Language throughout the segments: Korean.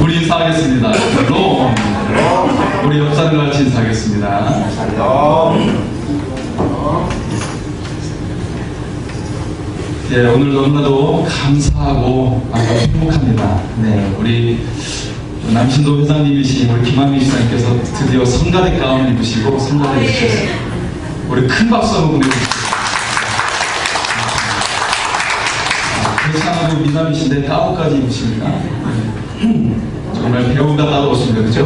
둘이 인사하겠습니다. 로 우리 옆 사람과 같이 인사하겠습니다. 예, 오늘 너무나도 감사하고 아주 행복합니다. 네, 우리 남신도 회장님이신 우리 김한민 시장님께서 드디어 성가대 가운을 입으시고 성가대에 주셨습니다. 우리 큰 박수 한번 보내주십시오. 그렇지 미남이신데 가운까지 입으십니다. 정말 배우가 따로 오십니다. 그죠?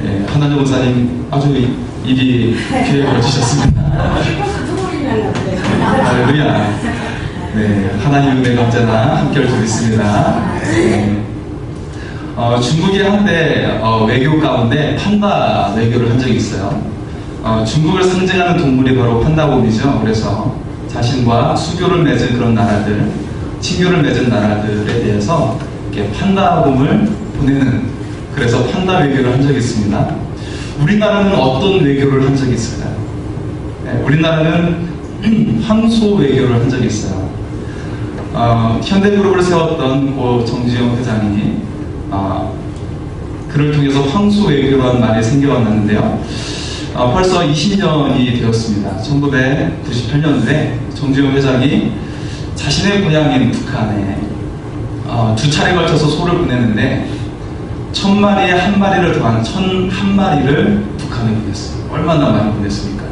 예, 하나님 원사님 아주 일이 귀에 걸치셨습니다. 할렐루야. 네, 하나님의 은혜가 언제나 함께할 수 있습니다. 중국이 한때 외교 가운데 판다 외교를 한 적이 있어요. 중국을 상징하는 동물이 바로 판다곰이죠. 그래서 자신과 수교를 맺은 그런 나라들, 친교를 맺은 나라들에 대해서 이렇게 판다곰을 보내는, 그래서 판다 외교를 한 적이 있습니다. 우리나라는 어떤 외교를 한 적이 있을까요? 네, 우리나라는 황소 외교를 한 적이 있어요. 현대그룹을 세웠던 고 정지용 회장이 그를 통해서 황소 외교라는 말이 생겨났는데요. 벌써 20년이 되었습니다. 1998년도에 정지용 회장이 자신의 고향인 북한에 두 차례에 걸쳐서 소를 보냈는데 1000마리에 한 마리를 더한 1001마리를 북한에 보냈어요. 얼마나 많이 보냈습니까?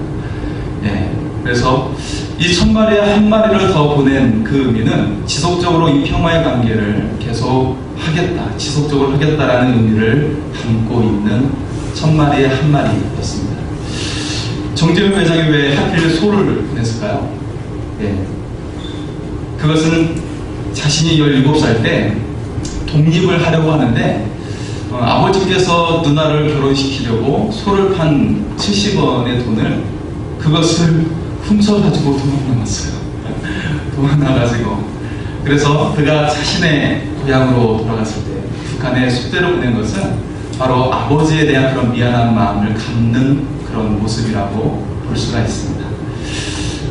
예, 그래서 이 1000마리에 한 마리를 더 보낸 그 의미는 지속적으로 이 평화의 관계를 계속 하겠다, 지속적으로 하겠다라는 의미를 담고 있는 1000마리에 한 마리였습니다. 정지용 회장이 왜 하필 소를 보냈을까요? 예, 그것은 자신이 17살 때 독립을 하려고 하는데 아버지께서 누나를 결혼시키려고 소를 판 70원의 돈을 그것을 훔쳐가지고 도망나갔어요. 도망나가지고. 그래서 그가 자신의 고향으로 돌아갔을 때 북한에 숙대를 보낸 것은 바로 아버지에 대한 그런 미안한 마음을 갖는 그런 모습이라고 볼 수가 있습니다.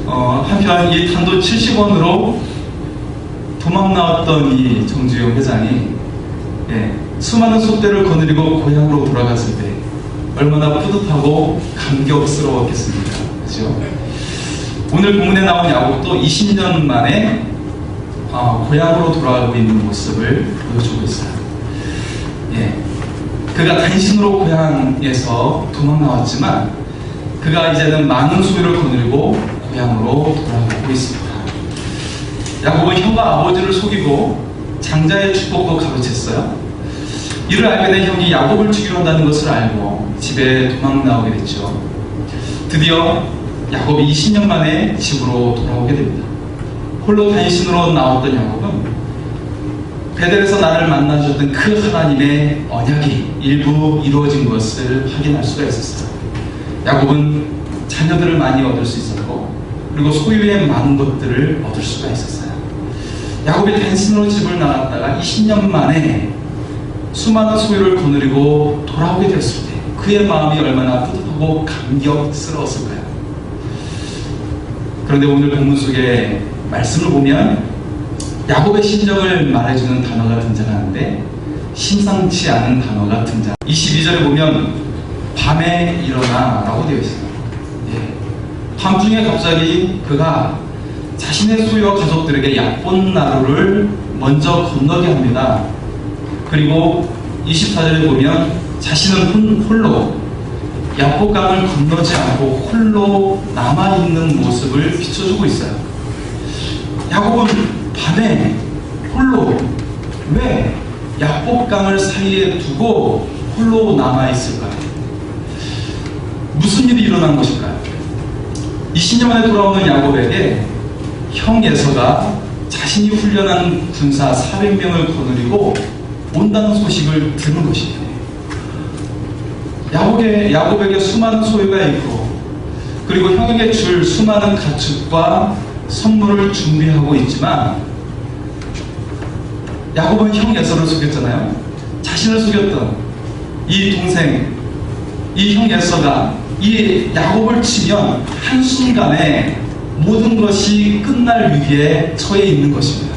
한편 이 단돈 70원으로 도망 나왔던 이 정지용 회장이 수많은 속대를 거느리고 고향으로 돌아갔을 때 얼마나 뿌듯하고 감격스러웠겠습니까? 그렇죠? 오늘 본문에 나온 야곱도 20년 만에 고향으로 돌아가고 있는 모습을 보여주고 있어요. 예, 그가 단신으로 고향에서 도망 나왔지만 그가 이제는 많은 소유를 거느리고 고향으로 돌아가고 있습니다. 야곱은 형과 아버지를 속이고 장자의 축복도 가로챘어요. 이를 알게 된 형이 야곱을 죽이려 한다는 것을 알고 집에 도망 나오게 됐죠. 드디어 야곱이 20년 만에 집으로 돌아오게 됩니다. 홀로 단신으로 나왔던 야곱은 베델에서 나를 만나주셨던 그 하나님의 언약이 일부 이루어진 것을 확인할 수가 있었어요. 야곱은 자녀들을 많이 얻을 수 있었고 그리고 소유의 많은 것들을 얻을 수가 있었어요. 야곱이 단신으로 집을 나갔다가 20년 만에 수많은 소유를 거느리고 돌아오게 되었을 때 그의 마음이 얼마나 뿌듯하고 감격스러웠을까요? 그런데 오늘 본문 속에 말씀을 보면 야곱의 심정을 말해주는 단어가 등장하는데 심상치 않은 단어가 등장. 22절에 보면 밤에 일어나 라고 되어 있어요. 예. 밤중에 갑자기 그가 자신의 소유와 가족들에게 약본나루를 먼저 건너게 합니다. 그리고 24절에 보면 자신은 홀로 야복강을 건너지 않고 홀로 남아있는 모습을 비춰주고 있어요. 야곱은 밤에 홀로 왜 야복강을 사이에 두고 홀로 남아있을까요? 무슨 일이 일어난 것일까요? 20년 만에 돌아오는 야곱에게 형 에서가 자신이 훈련한 군사 400명을 거느리고 온다는 소식을 들은 것입니다. 야곱에게 수많은 소유가 있고 그리고 형에게 줄 수많은 가축과 선물을 준비하고 있지만 야곱은 형 에서를 속였잖아요. 자신을 속였던 이 동생, 이 형 에서가 이 야곱을 치면 한순간에 모든 것이 끝날 위기에 처해 있는 것입니다.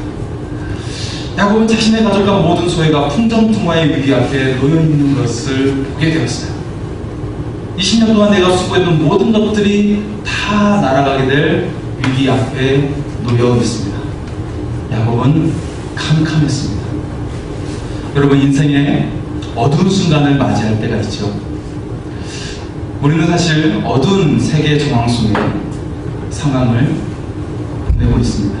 야곱은 자신의 가족과 모든 소유가 풍정풍화의 위기 앞에 놓여 있는 것을 보게 되었어요. 20년 동안 내가 수고했던 모든 것들이 다 날아가게 될 위기 앞에 놓여 있습니다. 야곱은 캄캄했습니다. 여러분, 인생에 어두운 순간을 맞이할 때가 있죠. 우리는 사실 어두운 세계 정황 속에 상황을 보내고 있습니다.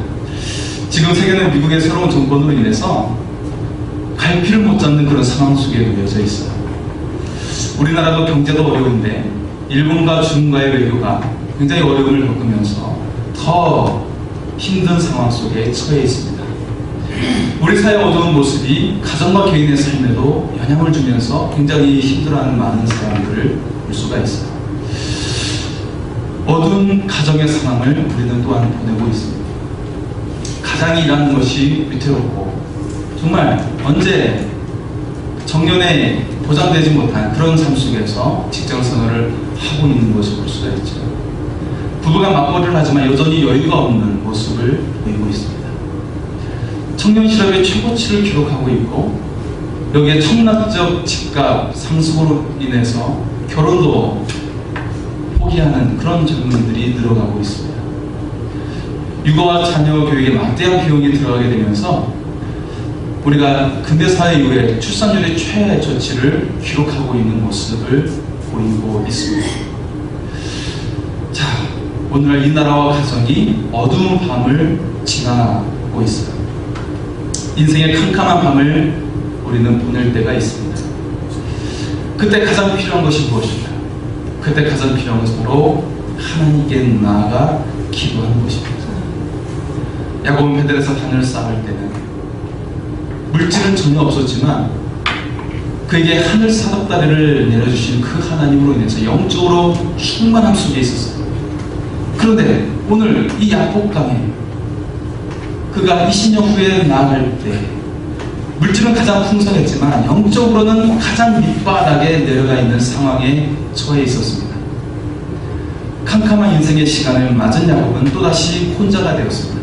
지금 세계는 미국의 새로운 정권으로 인해서 갈피를 못 잡는 그런 상황 속에 놓여져 있어요. 우리나라도 경제도 어려운데 일본과 중국과의 외교가 굉장히 어려움을 겪으면서 더 힘든 상황 속에 처해 있습니다. 우리 사회의 어두운 모습이 가정과 개인의 삶에도 영향을 주면서 굉장히 힘들어하는 많은 사람들을 볼 수가 있어요. 어두운 가정의 상황을 우리는 또한 보내고 있습니다. 가장이라는 것이 위태롭고 정말 언제 정년에 보장되지 못한 그런 삶 속에서 직장 생활을 하고 있는 것을 볼 수가 있죠. 부부가 맞벌이를 하지만 여전히 여유가 없는 모습을 보이고 있습니다. 청년 실업의 최고치를 기록하고 있고 여기에 천문학적 집값 상승으로 인해서 결혼도 포기하는 그런 젊은이들이 늘어가고 있습니다. 육아와 자녀 교육에 막대한 비용이 들어가게 되면서 우리가 근대사회 이후에 출산율의 최저치를 기록하고 있는 모습을 보이고 있습니다. 자, 오늘날 이 나라와 가정이 어두운 밤을 지나고 있어요. 인생의 캄캄한 밤을 우리는 보낼 때가 있습니다. 그때 가장 필요한 것이 무엇일까요? 그때 가장 필요한 것은 바로 하나님께 나아가 기도하는 것입니다. 야곱은 베델에서 단을 쌓을 때는 물질은 전혀 없었지만 그에게 하늘 사닥다리를 내려주신 그 하나님으로 인해서 영적으로 충만함 속에 있었어요. 그런데 오늘 이 야복강에 그가 20년 후에 나아갈 때 물질은 가장 풍성했지만 영적으로는 가장 밑바닥에 내려가 있는 상황에 처해 있었습니다. 캄캄한 인생의 시간을 맞은 야곱은 또다시 혼자가 되었습니다.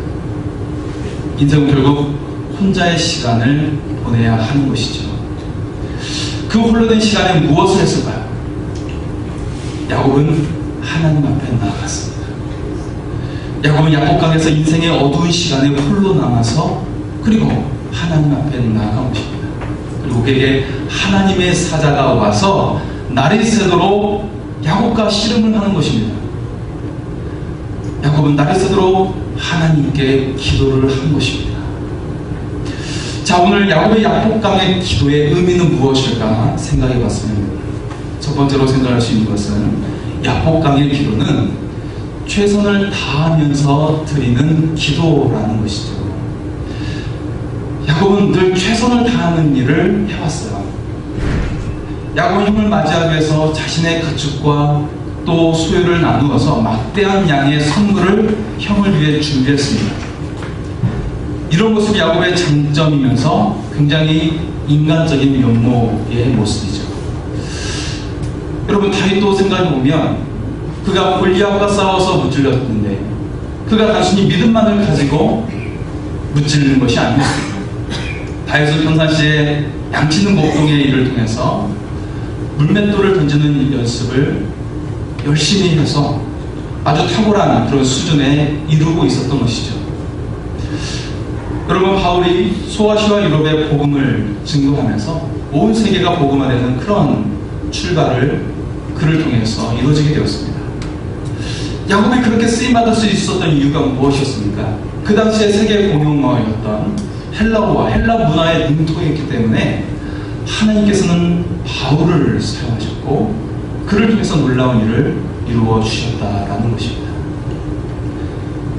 인생은 결국 혼자의 시간을 보내야 하는 것이죠. 그 홀로 된 시간에 무엇을 했을까요? 야곱은 하나님 앞에 나아갔습니다. 야곱은 야복강에서 인생의 어두운 시간에 홀로 남아서 그리고 하나님 앞에 나아간 것입니다. 그리고 그에게 하나님의 사자가 와서 날이 새도록 야곱과 씨름을 하는 것입니다. 야곱은 날이 새도록 하나님께 기도를 한 것입니다. 자, 오늘 야곱의 야복강의 기도의 의미는 무엇일까 생각해 봤으면 첫 번째로 생각할 수 있는 것은 야복강의 기도는 최선을 다하면서 드리는 기도라는 것이죠. 야곱은 늘 최선을 다하는 일을 해왔어요. 야곱은 형을 맞이하기 위해서 자신의 가축과 또 소유를 나누어서 막대한 양의 선물을 형을 위해 준비했습니다. 이런 모습이 야곱의 장점이면서 굉장히 인간적인 면모의 모습이죠. 여러분, 다윗도 생각해보면 그가 골리앗과 싸워서 무찔렀는데 그가 단순히 믿음만을 가지고 무찔리는 것이 아니었습니다. 다윗은 평상시에 양치는 목동의 일을 통해서 물맷돌을 던지는 연습을 열심히 해서 아주 탁월한 그런 수준에 이루고 있었던 것이죠. 여러분, 바울이 소아시아 유럽의 복음을 증거하면서 온 세계가 복음화되는 그런 출발을 그를 통해서 이루어지게 되었습니다. 야곱이 그렇게 쓰임받을 수 있었던 이유가 무엇이었습니까? 그 당시에 세계 공용어였던 헬라어와 헬라 문화에 능통했기 때문에 하나님께서는 바울을 사용하셨고 그를 통해서 놀라운 일을 이루어 주셨다라는 것입니다.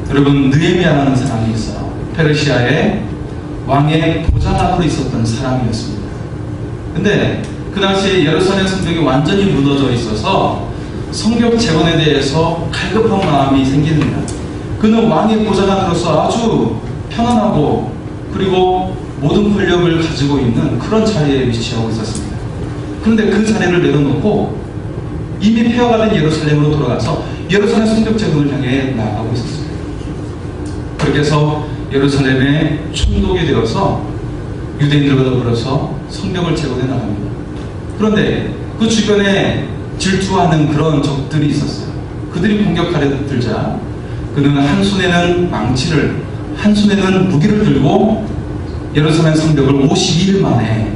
여러분, 느헤미야라는 사람이 있어요. 페르시아의 왕의 보좌 앞으로 있었던 사람이었습니다. 근데 그 당시에 예루살렘 성벽이 완전히 무너져 있어서 성벽 재건에 대해서 갈급한 마음이 생깁니다. 그는 왕의 보좌관으로서 아주 편안하고 그리고 모든 권력을 가지고 있는 그런 자리에 위치하고 있었습니다. 그런데 그 자리를 내려놓고 이미 폐허가 된 예루살렘으로 돌아가서 예루살렘 성벽 재건을 향해 나아가고 있었습니다. 그렇게 해서 예루살렘에 총독이 되어서 유대인들과 더불어서 성벽을 재건해 나갑니다. 그런데 그 주변에 질투하는 그런 적들이 있었어요. 그들이 공격하려 들자 그는 한 손에는 망치를, 한 손에는 무기를 들고 예루살렘 성벽을 52일 만에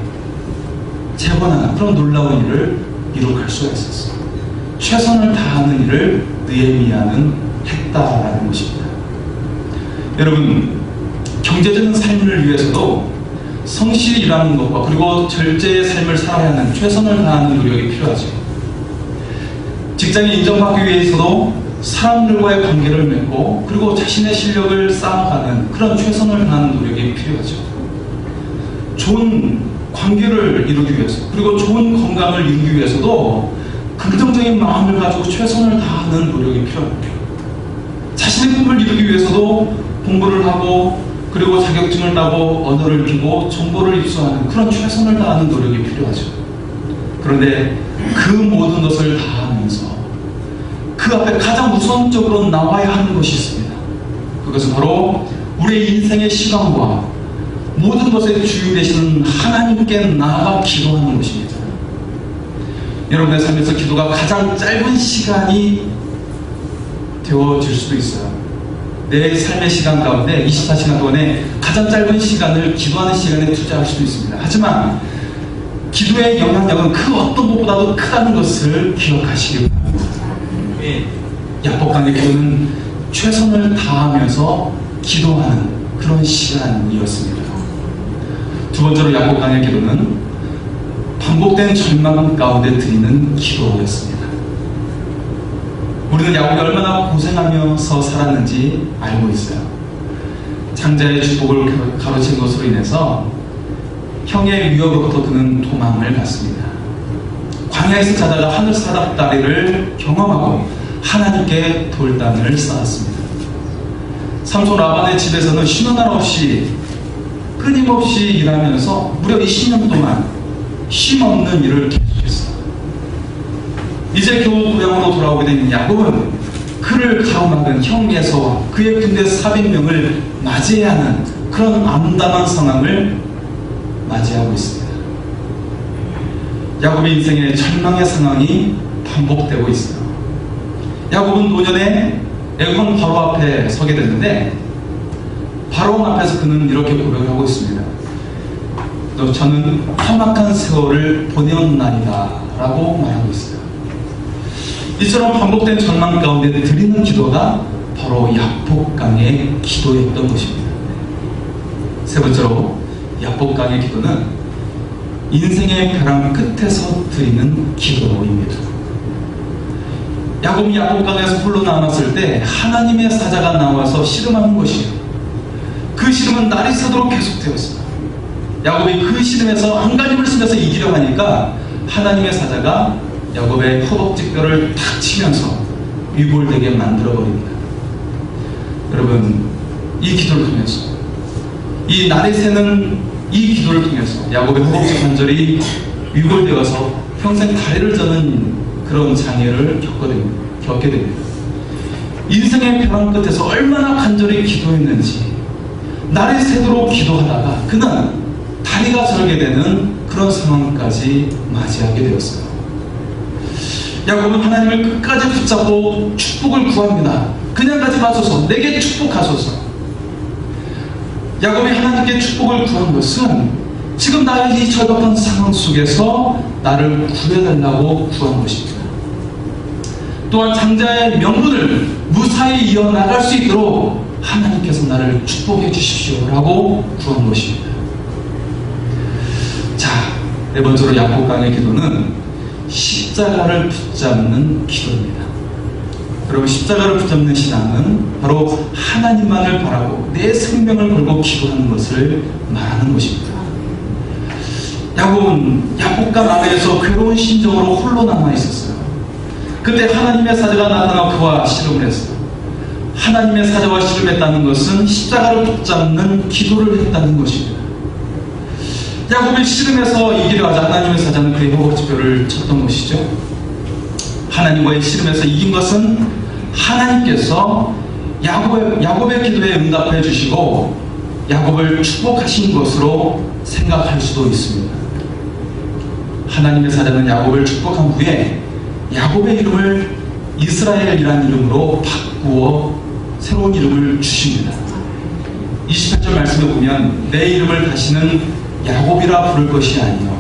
재건하는 그런 놀라운 일을 이룩할 수가 있었어요. 최선을 다하는 일을 느헤미야는 했다라는 것입니다. 여러분, 경제적인 삶을 위해서도 성실히 일하는 것과 그리고 절제의 삶을 살아야 하는 최선을 다하는 노력이 필요하죠. 직장에 인정받기 위해서도 사람들과의 관계를 맺고 그리고 자신의 실력을 쌓아가는 그런 최선을 다하는 노력이 필요하죠. 좋은 관계를 이루기 위해서 그리고 좋은 건강을 이루기 위해서도 긍정적인 마음을 가지고 최선을 다하는 노력이 필요합니다. 자신의 꿈을 이루기 위해서도 공부를 하고 그리고 자격증을 따고 언어를 익히고 정보를 입수하는 그런 최선을 다하는 노력이 필요하죠. 그런데 그 모든 것을 다하면서 그 앞에 가장 우선적으로 나와야 하는 것이 있습니다. 그것은 바로 우리의 인생의 시간과 모든 것의 주인 되시는 하나님께 나아가 기도하는 것입니다. 여러분의 삶에서 기도가 가장 짧은 시간이 되어질 수도 있어요. 내 삶의 시간 가운데 24시간 동안에 가장 짧은 시간을 기도하는 시간에 투자할 수도 있습니다. 하지만 기도의 영향력은 그 어떤 것보다도 크다는 것을 기억하시기 바랍니다. 야곱 강의 기도는 최선을 다하면서 기도하는 그런 시간이었습니다. 두 번째로 야곱 강의 기도는 반복된 절망 가운데 드리는 기도였습니다. 우리는 야곱이 얼마나 고생하면서 살았는지 알고 있어요. 장자의 축복을 가로챈 것으로 인해서 형의 위협으로부터 그는 도망을 갔습니다. 광야에서 자다가 하늘 사닥다리를 경험하고 하나님께 돌단을 쌓았습니다. 삼손 라반의 집에서는 쉬는 날 없이 끊임없이 일하면서 무려 20년 동안 쉼없는 일을 계속했어요. 이제 겨우 고향으로 돌아오게 된 야곱은 그를 가로막은 형 에서와 그의 군대 400명을 맞이해야 하는 그런 암담한 상황을 맞이하고 있습니다. 야곱의 인생에 절망의 상황이 반복되고 있어요. 야곱은 노년에 애굽 바로 앞에 서게 됐는데 바로 앞에서 그는 이렇게 고백을 하고 있습니다. 저는 험악한 세월을 보내었나이다 라고 말하고 있어요. 이처럼 반복된 절망 가운데 드리는 기도가 바로 야복강의 기도였던 것입니다. 세 번째로 야복강의 기도는 인생의 벼랑 끝에서 드리는 기도입니다. 야곱이 야복강에서 홀로 남았을 때 하나님의 사자가 나와서 씨름하는 것이에요. 그 씨름은 날이 새도록 계속되었어요. 야곱이 그 씨름에서 안간힘을 쓰면서 이기려 하니까 하나님의 사자가 야곱의 허벅지뼈를 탁 치면서 위골되게 만들어버립니다. 여러분, 이 기도를 통해서 이 날이 새는 이 기도를 통해서 야곱의 허벅지 관절이 위골되어서 평생 다리를 저는 그런 장애를 겪게 됩니다. 인생의 벼랑 끝에서 얼마나 간절히 기도했는지 날이 새도록 기도하다가 그는 다리가 절게 되는 그런 상황까지 맞이하게 되었어요. 야곱은 하나님을 끝까지 붙잡고 축복을 구합니다. 그냥 가지 마소서, 내게 축복하소서. 야곱이 하나님께 축복을 구한 것은 지금 나의 이 절박한 상황 속에서 나를 구해달라고 구한 것입니다. 또한 장자의 명분을 무사히 이어나갈 수 있도록 하나님께서 나를 축복해 주십시오 라고 구한 것입니다. 자, 네 번째로 야곱강의 기도는 십자가를 붙잡는 기도입니다. 여러분, 십자가를 붙잡는 신앙은 바로 하나님만을 바라고 내 생명을 걸고 기도하는 것을 말하는 것입니다. 야곱은 야복강 아래에서 괴로운 심정으로 홀로 남아 있었어요. 그때 하나님의 사자가 나타나 그와 씨름을 했어요. 하나님의 사자와 씨름했다는 것은 십자가를 붙잡는 기도를 했다는 것입니다. 야곱이 씨름에서 이기려 하자 하나님의 사자는 그의 허벅지뼈를 쳤던 것이죠. 하나님과의 씨름에서 이긴 것은 하나님께서 야곱의 기도에 응답해 주시고 야곱을 축복하신 것으로 생각할 수도 있습니다. 하나님의 사자는 야곱을 축복한 후에 야곱의 이름을 이스라엘이라는 이름으로 바꾸어 새로운 이름을 주십니다. 28절 말씀에 보면 내 이름을 다시는 야곱이라 부를 것이 아니요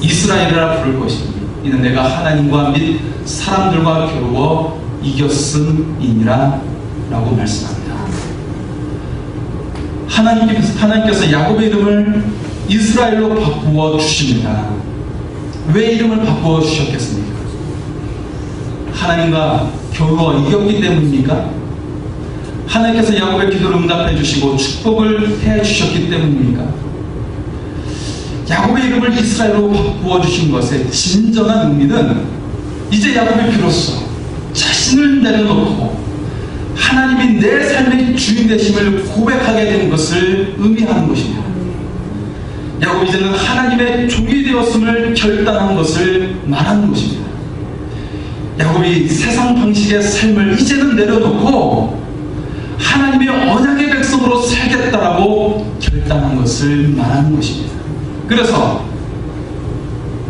이스라엘이라 부를 것이니 이는 내가 하나님과 및 사람들과 겨루어 이겼음이니라 라고 말씀합니다. 하나님께서 야곱의 이름을 이스라엘로 바꾸어 주십니다. 왜 이름을 바꾸어 주셨겠습니까? 하나님과 겨루어 이겼기 때문입니까? 하나님께서 야곱의 기도를 응답해 주시고 축복을 해 주셨기 때문입니까? 야곱의 이름을 이스라엘로 바꾸어 주신 것의 진정한 의미는 이제 야곱이 비로소 자신을 내려놓고 하나님이 내 삶의 주인 되심을 고백하게 된 것을 의미하는 것입니다. 야곱이 이제는 하나님의 종이 되었음을 결단한 것을 말하는 것입니다. 야곱이 세상 방식의 삶을 이제는 내려놓고 하나님의 언약의 백성으로 살겠다라고 결단한 것을 말하는 것입니다. 그래서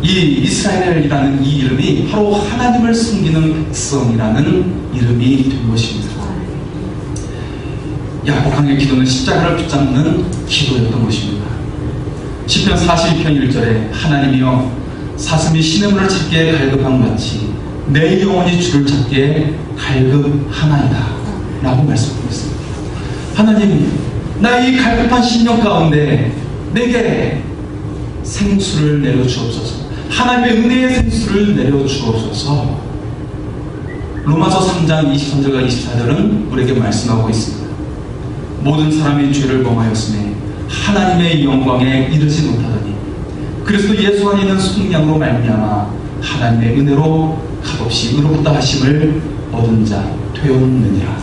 이 이스라엘이라는 이 이름이 바로 하나님을 숨기는 백성이라는 이름이 된 것입니다. 야곱강의 기도는 십자가를 붙잡는 기도였던 것입니다. 시편 42편 1절에 하나님이여 사슴이 시냇물을 찾기에 갈급한 같이 내 영혼이 주를 찾기에 갈급하나이다 라고 말씀하고 있습니다. 하나님, 나 이 갈급한 심령 가운데 내게 생수를 내려주옵소서. 하나님의 은혜의 생수를 내려주옵소서. 로마서 3장 23절과 24절은 우리에게 말씀하고 있습니다. 모든 사람이 죄를 범하였으니 하나님의 영광에 이르지 못하더니 그리스도 예수 안에 있는 속량으로 말미암아 하나님의 은혜로 값없이 의롭다 하심을 얻은 자 되었느니라.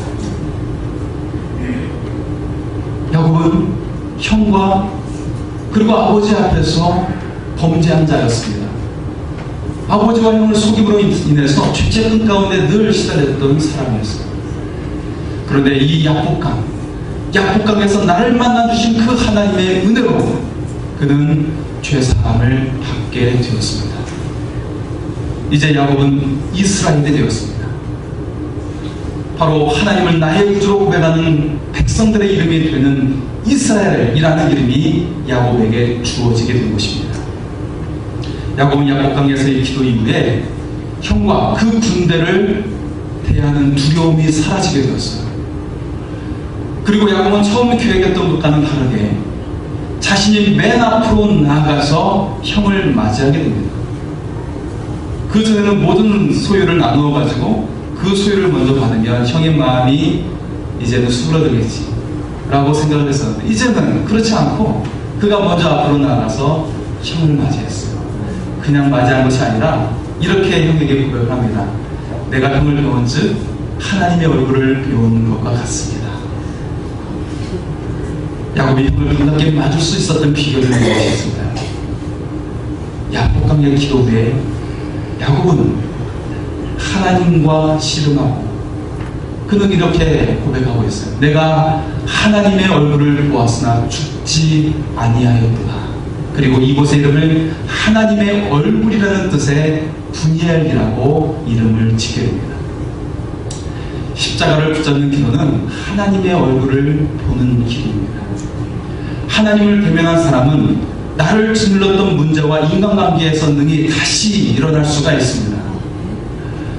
야곱은 형과 그리고 아버지 앞에서 범죄한 자였습니다. 아버지와 형을 속임으로 인해서 죄책감 가운데 늘 시달렸던 사람이었습니다. 그런데 이 야복강에서 나를 만나주신 그 하나님의 은혜로 그는 죄사함을 받게 되었습니다. 이제 야곱은 이스라엘이 되었습니다. 바로 하나님을 나의 구주로 고백하는 백성들의 이름이 되는 이스라엘이라는 이름이 야곱에게 주어지게 된 것입니다. 야곱은 야복강에서의 기도 이후에 형과 그 군대를 대하는 두려움이 사라지게 되었어요. 그리고 야곱은 처음 계획했던 것과는 다르게 자신이 맨 앞으로 나아가서 형을 맞이하게 됩니다. 그 전에는 모든 소유를 나누어 가지고 그 소유를 먼저 받으면 형의 마음이 이제는 수그러들겠지 라고 생각을 했었는데 이제는 그렇지 않고 그가 먼저 앞으로 나가서 형을 맞이했어요. 그냥 맞이한 것이 아니라 이렇게 형에게 고백을 합니다. 내가 형을 배운 즉 하나님의 얼굴을 배우는 것과 같습니다. 야곱이 형을 반갑게 맞을 수 있었던 비결은 무엇이었습니다. 야복강의 기도 후에 야곱은 하나님과 씨름하고 그는 이렇게 고백하고 있어요. 내가 하나님의 얼굴을 보았으나 죽지 아니하였구나. 그리고 이곳의 이름을 하나님의 얼굴이라는 뜻의 분이엘이라고 이름을 짓게 됩니다. 십자가를 붙잡는 기도는 하나님의 얼굴을 보는 기도입니다. 하나님을 대면한 사람은 나를 짓눌렀던 문제와 인간관계에서 능히 다시 일어날 수가 있습니다.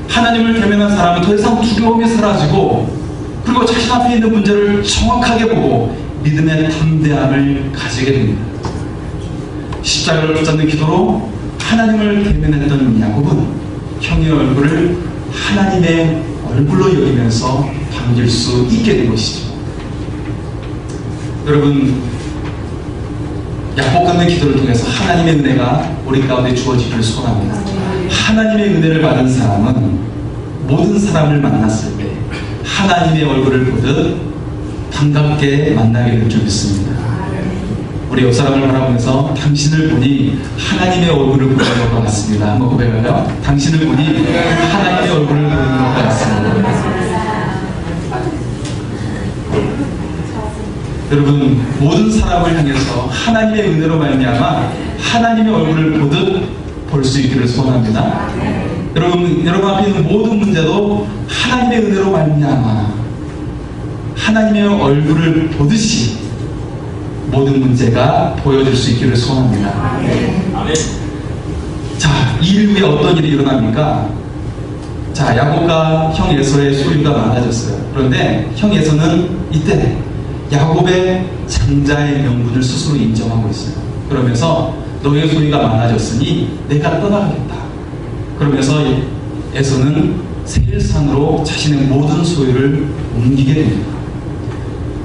하나님을 대면한 사람은 더 이상 두려움이 사라지고 그리고 자신 앞에 있는 문제를 정확하게 보고 믿음의 담대함을 가지게 됩니다. 십자가를 붙잡는 기도로 하나님을 대면했던 야곱은 형의 얼굴을 하나님의 얼굴로 여기면서 반길 수 있게 된 것이죠. 여러분, 야곱 끊는 기도를 통해서 하나님의 은혜가 우리 가운데 주어지기를 소원합니다. 하나님의 은혜를 받은 사람은 모든 사람을 만났을 때 하나님의 얼굴을 보듯 반갑게 만나게 될 줄 믿습니다. 우리 옆 사람을 바라보면서 당신을 보니 하나님의 얼굴을 보는 것 같습니다. 한번 고백해요. 당신을 보니 하나님의 얼굴을 보는 것 같습니다. 여러분, 모든 사람을 향해서 하나님의 은혜로 말미암아 하나님의 얼굴을 보듯 볼 수 있기를 소원합니다. 여러분 앞에 있는 모든 문제도 하나님의 은혜로 말미암아 하나님의 얼굴을 보듯이 모든 문제가 보여질 수 있기를 소원합니다. 아멘. 자, 이 일 후에 어떤 일이 일어납니까? 자, 야곱과 형 에서의 소유가 많아졌어요. 그런데 형 에서는 이때 야곱의 장자의 명분을 스스로 인정하고 있어요. 그러면서 너의 소유가 많아졌으니 내가 떠나가겠다. 그러면서 에서는 세일산으로 자신의 모든 소유를 옮기게 됩니다.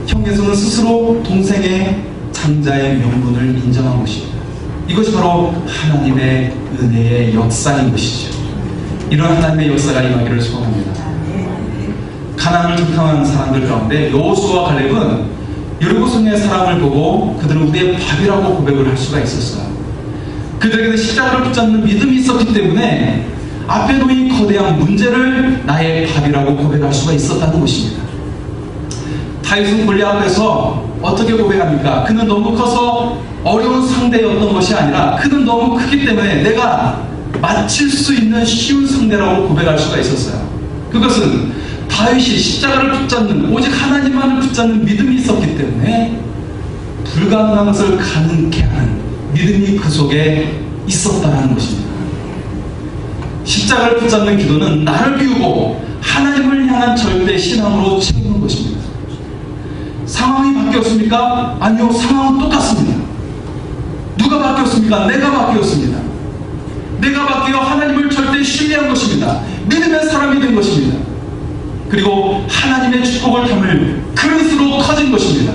형 에서는 스스로 동생의 장자의 명분을 인정한 것입니다. 이것이 바로 하나님의 은혜의 역사인 것이죠. 이런 하나님의 역사가 임하기를 소원합니다. 가나안을 정탐한 사람들 가운데 여호수아와 갈렙은 여리고성의 사람을 보고 그들은 우리의 밥이라고 고백을 할 수가 있었어요. 그들에게는 십자가를 붙잡는 믿음이 있었기 때문에 앞에 놓인 거대한 문제를 나의 밥이라고 고백할 수가 있었다는 것입니다. 다윗은 골리앗 앞에서 어떻게 고백합니까? 그는 너무 커서 어려운 상대였던 것이 아니라 그는 너무 크기 때문에 내가 맞힐 수 있는 쉬운 상대라고 고백할 수가 있었어요. 그것은 다윗이 십자가를 붙잡는, 오직 하나님만을 붙잡는 믿음이 있었기 때문에 불가능한 것을 가능케 하는 믿음이 그 속에 있었다는 것입니다. 십자가를 붙잡는 기도는 나를 비우고 하나님을 향한 절대 신앙으로 채우는 것입니다. 상황이 바뀌었습니까? 아니요, 상황은 똑같습니다. 누가 바뀌었습니까? 내가 바뀌었습니다. 내가 바뀌어 하나님을 절대 신뢰한 것입니다. 믿음의 사람이 된 것입니다. 그리고 하나님의 축복을 담을 그릇으로 커진 것입니다.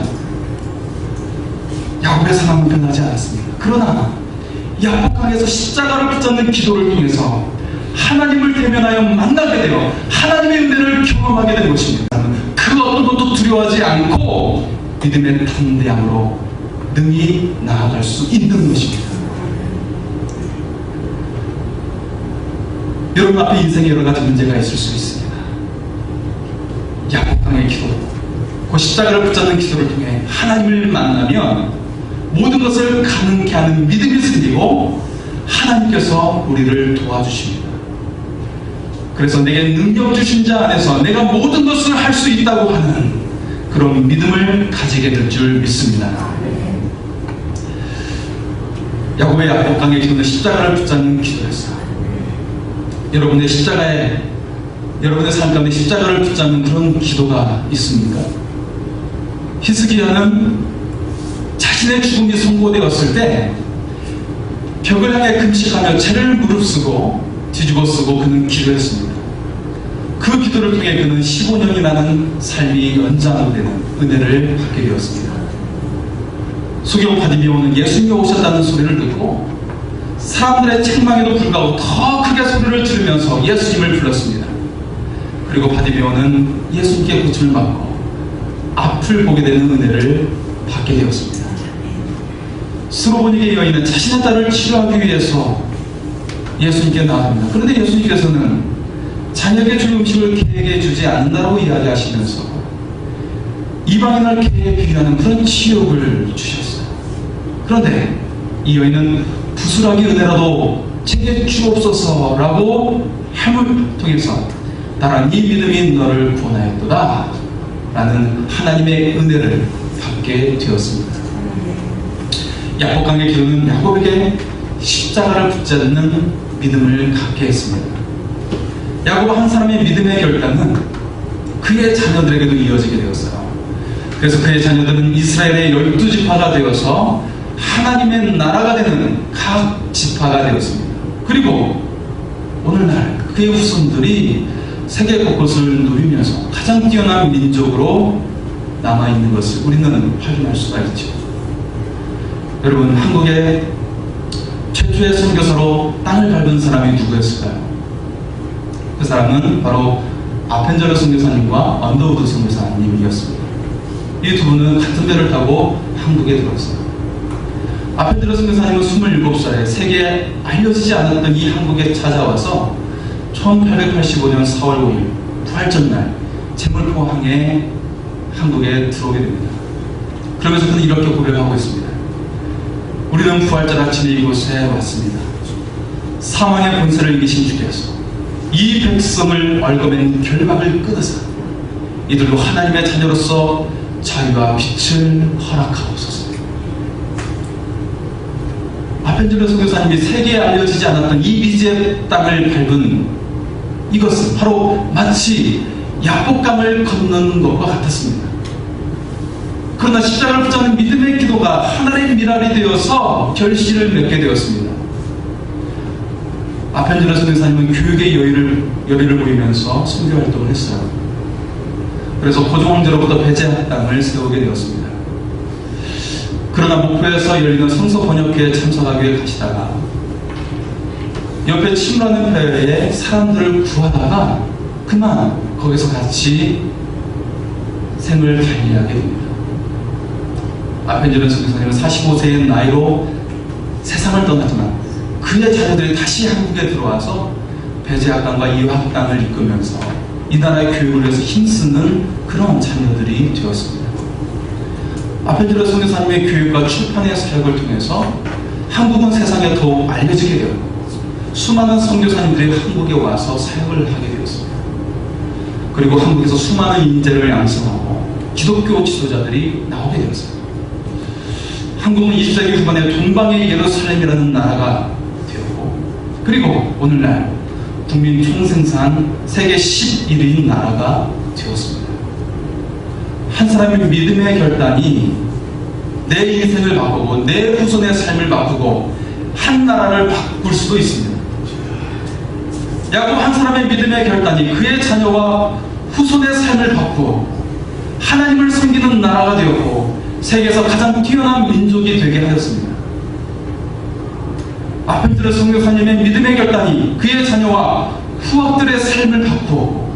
야곱의 상황은 변하지 않았습니다. 그러나 야복강에서 십자가를 붙잡는 기도를 통해서 하나님을 대면하여 만나게 되어 하나님의 은혜를 경험하게 된 것입니다. 그 어떤 것도 두려워하지 않고 믿음의 담대함으로 능히 나아갈 수 있는 것입니다. 여러분 앞에 인생에 여러 가지 문제가 있을 수 있습니다. 야복강의 기도, 그 십자가를 붙잡는 기도를 통해 하나님을 만나면 모든 것을 가능케 하는 믿음이 생기고 하나님께서 우리를 도와주십니다. 그래서 내게 능력 주신 자 안에서 내가 모든 것을 할 수 있다고 하는 그런 믿음을 가지게 될 줄 믿습니다. 야곱의 야복강의 기도는 십자가를 붙잡는 기도였어요. 여러분의 삶 가운데 십자가를 붙잡는 그런 기도가 있습니까? 히스기야는 자신의 죽음이 선고되었을 때 벽을 향해 금식하며 죄를 무릅쓰고 뒤집어쓰고 그는 기도했습니다. 그 기도를 통해 그는 15년이라는 삶이 연장되는 은혜를 받게 되었습니다. 수경 바디메오는 예수님이 오셨다는 소리를 듣고 사람들의 책망에도 불구하고 더 크게 소리를 지르면서 예수님을 불렀습니다. 그리고 바디메오는 예수님께 고침을 받고 앞을 보게 되는 은혜를 받게 되었습니다. 스로보닉의 여인은 자신의 딸을 치료하기 위해서 예수님께 나아갑니다. 그런데 예수님께서는 자녀에게 줄 음식을 개에게 주지 않는다고 이야기하시면서 이방인을 개에 비유하는 그런 치욕을 주셨어요. 그런데 이 여인은 부스러기 은혜라도 제게 주옵소서라고 함을 통해서 나란 이 믿음이 너를 구원하였도다 라는 하나님의 은혜를 받게 되었습니다. 야복강의 기도는 야곱에게 십자가를 붙잡는 믿음을 갖게 했습니다. 야곱 한 사람의 믿음의 결단은 그의 자녀들에게도 이어지게 되었어요. 그래서 그의 자녀들은 이스라엘의 12지파가 되어서 하나님의 나라가 되는 각 지파가 되었습니다. 그리고 오늘날 그의 후손들이 세계 곳곳을 누리면서 가장 뛰어난 민족으로 남아있는 것을 우리는 확인할 수가 있죠. 여러분, 한국의 최초의 선교사로 땅을 밟은 사람이 누구였을까요? 그 사람은 바로 아펜저르 선교사님과 언더우드 선교사님이었습니다. 이 두 분은 같은 배를 타고 한국에 들어왔어요. 아펜저르 선교사님은 27살에 세계에 알려지지 않았던 이 한국에 찾아와서 1885년 4월 5일 부활절날 제물포항에 한국에 들어오게 됩니다. 그러면서 그는 이렇게 고백하고 있습니다. 우리는 부활절 아침에 이곳에 왔습니다. 사망의 권세를 이기신 주께서 이 백성을 얽어맨 결박을 끊으사 이들로 하나님의 자녀로서 자유와 빛을 허락하옵소서. 아펜젤로 선교사님이 세계에 알려지지 않았던 이 미지의 땅을 밟은 이것은 바로 마치 야복강을 건너는 것과 같았습니다. 그러나 십자가를 붙잡는 믿음의 기도가 하나의 미랄이 되어서 결실을 맺게 되었습니다. 아펜젤로 선교사님은 교육의 여유를 보이면서 선교 활동을 했어요. 그래서 고종황제로부터 배제 학당을 세우게 되었습니다. 그러나 목포에서 열리는 성서 번역회에 참석하기 위해 가시다가 옆에 침울하는 배에 사람들을 구하다가 그만 거기서 같이 생을 달리하게 됩니다. 아펜젤로 선교사님은 45세의 나이로 세상을 떠났지만 그의 자녀들이 다시 한국에 들어와서 배제학당과 이화학당을 이끌면서 이 나라의 교육을 위해서 힘쓰는 그런 자녀들이 되었습니다. 아펜젤로 선교사님의 교육과 출판의 사역을 통해서 한국은 세상에 더욱 알려지게 되었고 수많은 선교사님들이 한국에 와서 사역을 하게 되었습니다. 그리고 한국에서 수많은 인재를 양성하고 기독교 지도자들이 나오게 되었습니다. 한국은 20세기 후반에 동방의 예루살렘이라는 나라가 되었고 그리고 오늘날 국민 총생산 세계 11위인 나라가 되었습니다. 한 사람의 믿음의 결단이 내 인생을 바꾸고 내 후손의 삶을 바꾸고 한 나라를 바꿀 수도 있습니다. 야곱 한 사람의 믿음의 결단이 그의 자녀와 후손의 삶을 바꾸어 하나님을 섬기는 나라가 되었고 세계에서 가장 뛰어난 민족이 되게 하였습니다. 아펜젤로 선교사님의 믿음의 결단이 그의 자녀와 후학들의 삶을 바꾸어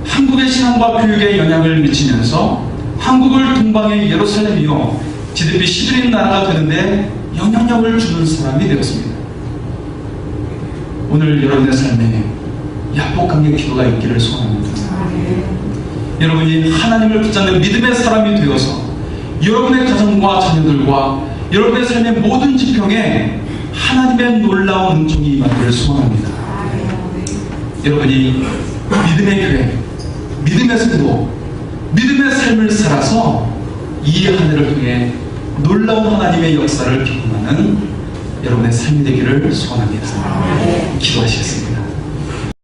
한국의 신앙과 교육에 영향을 미치면서 한국을 동방의 예루살렘이요 GDP 11인 나라가 되는데 영향력을 주는 사람이 되었습니다. 오늘 여러분의 삶에 야복강의 기도가 있기를 소원합니다. 여러분이 하나님을 붙잡는 믿음의 사람이 되어서 여러분의 가정과 자녀들과 여러분의 삶의 모든 지평에 하나님의 놀라운 은총이 임하기를 소원합니다. 여러분이 믿음의 교회, 믿음의 성도, 믿음의 삶을 살아서 이 한 해를 통해 놀라운 하나님의 역사를 경험하는 여러분의 삶이 되기를 소원합니다. 기도하시겠습니다.